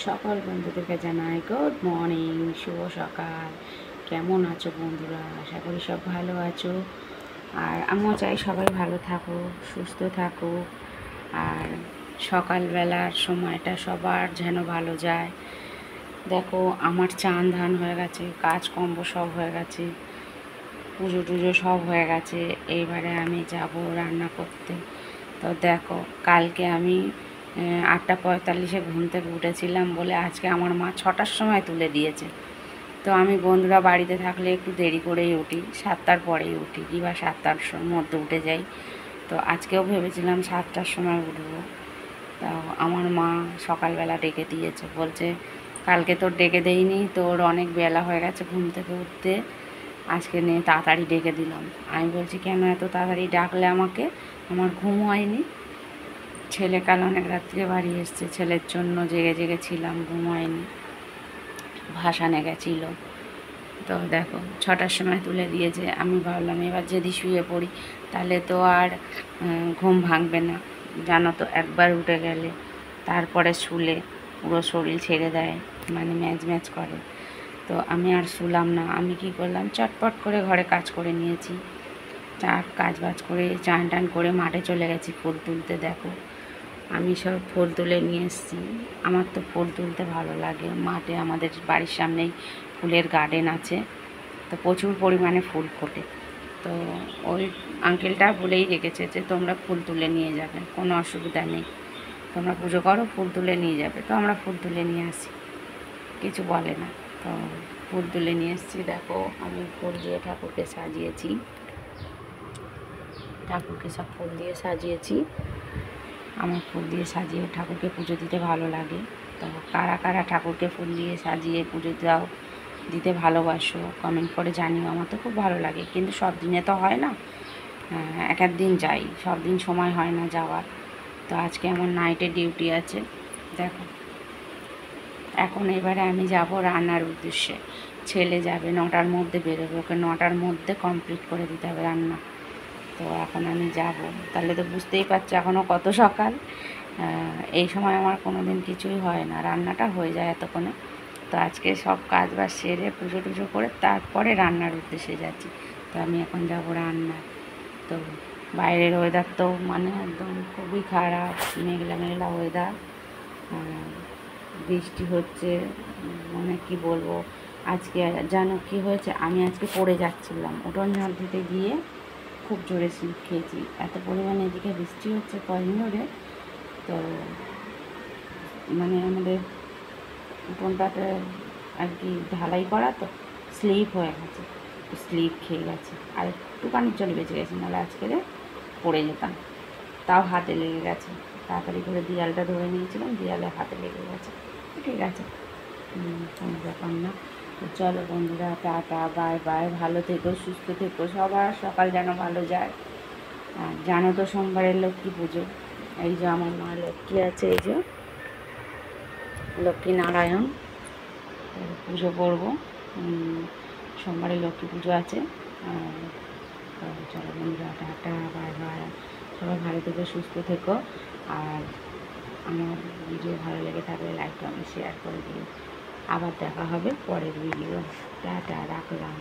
সকল বন্ধুদেরকে জানাই গুড মর্নিং, শুভ সকাল। কেমন আছো বন্ধুরা? আশা করি সব ভালো আছো। আর আমিও চাই সবাই ভালো থাকুক, সুস্থ থাকুক। আর সকালবেলার সময়টা সবার যেন ভালো যায়। দেখো, আমার চান ধান হয়ে গেছে, কাজকর্ম সব হয়ে গেছে, পুজো টুজো সব হয়ে গেছে। এইবারে আমি যাব রান্না করতে। তো দেখো, কালকে আমি 8:45 ঘুম থেকে উঠেছিলাম বলে আজকে আমার মা 6টার সময় তুলে দিয়েছে। তো আমি বন্ধুরা বাড়িতে থাকলে একটু দেরি করেই উঠি, 7টার পরেই উঠি, কিংবা 7টার মধ্যে উঠে যাই। তো আজকেও ভেবেছিলাম 7টার সময় উঠবো। তা আমার মা সকালবেলা ডেকে দিয়েছে, বলছে কালকে তোর ডেকে দেয়নি, তোর অনেক বেলা হয়ে গেছে ঘুম থেকে উঠতে, আজকে নিয়ে তাড়াতাড়ি ডেকে দিলাম। আমি বলছি, কেন এত তাড়াতাড়ি ডাকলে আমাকে? আমার ঘুম হয়নি। ছেলে কাল অনেক রাত্রে বাড়ি এসছে, ছেলের জন্য জেগে জেগে ছিলাম, ঘুম হয়নি, ভাসানে গেছিল। তো দেখো, 6টার সময় তুলে দিয়েছে। আমি ভাবলাম এবার যদি শুয়ে পড়ি তাহলে তো আর ঘুম ভাঙবে না। জানো তো, একবার উঠে গেলে তারপরে শুলে পুরো শরীর ছেড়ে দেয়, মানে ম্যাজ ম্যাজ করে। তো আমি আর শুলাম না। আমি কি করলাম, চটপট করে ঘরে কাজ করে নিয়েছি। কাজ বাজ করে চান টান করে মাঠে চলে গেছি ফুল তুলতে। দেখো, আমি সব ফুল তুলে নিয়ে এসেছি। আমার তো ফুল তুলতে ভালো লাগে। মাঠে আমাদের বাড়ির সামনেই ফুলের গার্ডেন আছে, তো প্রচুর পরিমাণে ফুল ফোটে। তো ওই আঙ্কেলটা বলেই রেখেছে যে তোমরা ফুল তুলে নিয়ে যাবে, কোনো অসুবিধা নেই, তোমরা পুজো করো, ফুল তুলে নিয়ে যাবে। তো আমরা ফুল তুলে নিয়ে আসি, কিছু বলে না। তো ফুল তুলে নিয়ে এসেছি। দেখো, আমি ফুল দিয়ে ঠাকুরকে সাজিয়েছি, ঠাকুরকে সব ফুল দিয়ে সাজিয়েছি। আমার ফুল দিয়ে সাজিয়ে ঠাকুরকে পুজো দিতে ভালো লাগে। তো কারা কারা ঠাকুরকে ফুল দিয়ে সাজিয়ে পুজো দাও, দিতে ভালোবাসো, কমেন্ট করে জানিও। আমার তো খুব ভালো লাগে, কিন্তু সব দিনে তো হয় না, এক এক দিন যাই, সব দিন সময় হয় না যাওয়ার। তো আজকে আমার নাইটে ডিউটি আছে। দেখো, এখন এবারে আমি যাব রান্নার উদ্দেশ্যে। ছেলে যাবে 9টার মধ্যে, বেরোবে, ওকে 9টার মধ্যে কমপ্লিট করে দিতে হবে রান্না। তো এখন আমি যাব। তাহলে তো বুঝতেই পারছি এখনও কত সকাল। এই সময় আমার কোনো দিন কিছুই হয় না, রান্নাটা হয়ে যায় এতক্ষণে। তো আজকে সব কাজ বাজ সেরে পুজো টুজো করে তারপরে রান্নার উদ্দেশ্যে যাচ্ছি। তো আমি এখন যাব রান্নায়। তো বাইরের ওয়েদার তো মানে একদম খুবই খারাপ, মেঘলা মেঘলা ওয়েদার, বৃষ্টি হচ্ছে। মানে কি বলবো, আজকে জানো কি হয়েছে, আমি আজকে পড়ে যাচ্ছিলাম উঠোন ঝাড় দিতে গিয়ে, খুব জোরে স্লিপ খেয়েছি। এত পরিমাণে এদিকে বৃষ্টি হচ্ছে কদিন ধরে। তো মানে আমাদের উঠোনটাতে আর কি ঢালাই করা, তো স্লিপ হয়ে গেছে, স্লিপ খেয়ে গেছে। আর একটুখানির জন্য বেঁচে গেছে, নাহলে আজকে পড়ে যেতাম। তাও হাতে লেগে গেছে, তাড়াতাড়ি করে দেয়ালটা ধরে নিয়েছিলাম, দেয়ালে হাতে লেগে গেছে। ঠিক আছে, কোনো ব্যাপার না। তো চলো বন্ধুরা, টাটা, বাই বাই, ভালো থেকো, সুস্থ থেকো, সবার সকাল যেন ভালো যায়। আর জানো তো, সোমবারের লক্ষ্মী পুজো। এই যে আমার মা লক্ষ্মী আছে, এই যে লক্ষ্মী নারায়ণ, পুজো করবো। সোমবারে লক্ষ্মী পুজো আছে। চলো বন্ধুরা, টাটা, বাই বাই, সবাই ভালো থেকো, সুস্থ থেকো। আর আমার ভিডিও ভালো লেগে থাকলে লাইক কমেন্ট শেয়ার করে দিও। আবার দেখা হবে পরের ভিডিও। টাটা, রাখলাম।